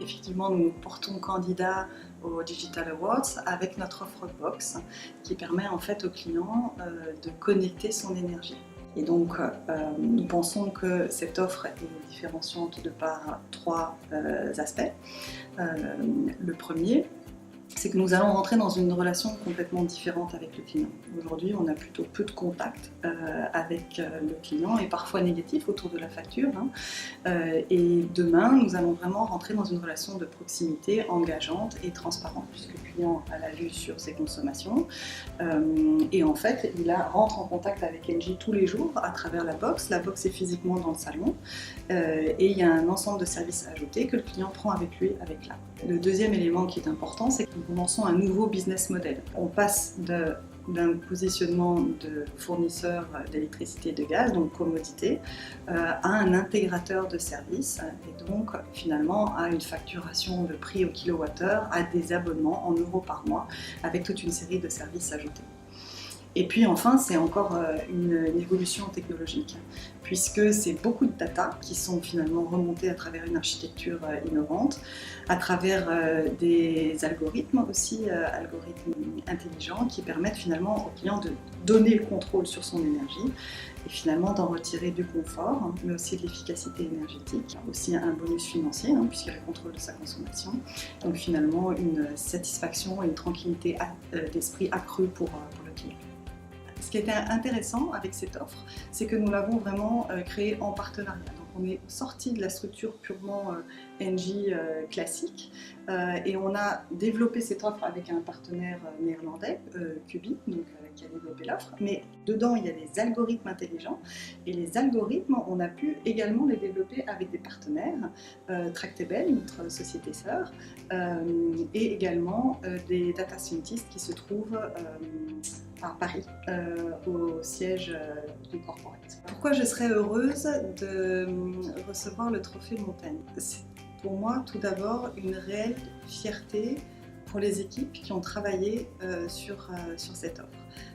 effectivement, nous nous portons candidat aux Digital Awards avec notre offre box qui permet en fait au client de connecter son énergie. Et donc, nous pensons que cette offre est différenciante de par trois aspects. Le premier, c'est que nous allons rentrer dans une relation complètement différente avec le client. Aujourd'hui, on a plutôt peu de contact avec le client et parfois négatif autour de la facture. Et demain, nous allons vraiment rentrer dans une relation de proximité engageante et transparente puisque le client a la vue sur ses consommations. Et en fait, il rentre en contact avec Engie tous les jours à travers la box. La box est physiquement dans le salon et il y a un ensemble de services ajoutés que le client prend avec lui avec l'app. Le deuxième élément qui est important, c'est que nous commençons un nouveau business model. On passe d'un positionnement de fournisseur d'électricité et de gaz, donc commodité, à un intégrateur de services et donc finalement à une facturation de prix au kilowattheure, à des abonnements en euros par mois avec toute une série de services ajoutés. Et puis enfin, c'est encore une évolution technologique, puisque c'est beaucoup de data qui sont finalement remontées à travers une architecture innovante, à travers des algorithmes aussi, algorithmes intelligents qui permettent finalement au client de donner le contrôle sur son énergie et finalement d'en retirer du confort, mais aussi de l'efficacité énergétique, aussi un bonus financier, puisqu'il y a le contrôle de sa consommation. Donc finalement une satisfaction et une tranquillité d'esprit accrue pour le client. Ce qui était intéressant avec cette offre, c'est que nous l'avons vraiment créée en partenariat. Donc on est sorti de la structure purement Engie classique et on a développé cette offre avec un partenaire néerlandais, Cubi, donc, qui a développé l'offre. Mais dedans, il y a des algorithmes intelligents et les algorithmes, on a pu également les développer avec des partenaires, Tractebel, notre société sœur, et également des data scientists qui se trouvent à Paris, au siège du corporate. Pourquoi je serais heureuse de recevoir le trophée Montaigne? C'est pour moi tout d'abord une réelle fierté pour les équipes qui ont travaillé sur cette offre.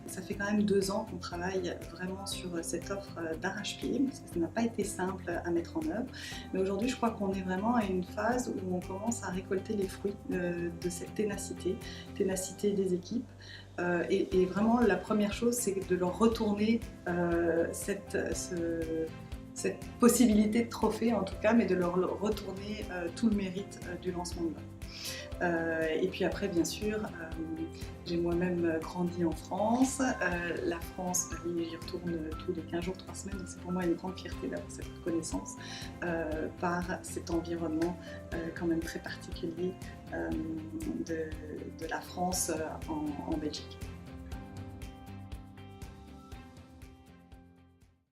Ça fait quand même 2 ans qu'on travaille vraiment sur cette offre d'arrache-pied, parce que ça n'a pas été simple à mettre en œuvre. Mais aujourd'hui, je crois qu'on est vraiment à une phase où on commence à récolter les fruits de cette ténacité des équipes. Et vraiment, la première chose, c'est de leur retourner cette possibilité de trophée, en tout cas, mais de leur retourner tout le mérite du lancement de l'offre. Et puis après, bien sûr, j'ai moi-même grandi en France. La France, j'y retourne tous les 15 jours, 3 semaines, donc c'est pour moi une grande fierté d'avoir cette reconnaissance par cet environnement quand même très particulier de la France en Belgique.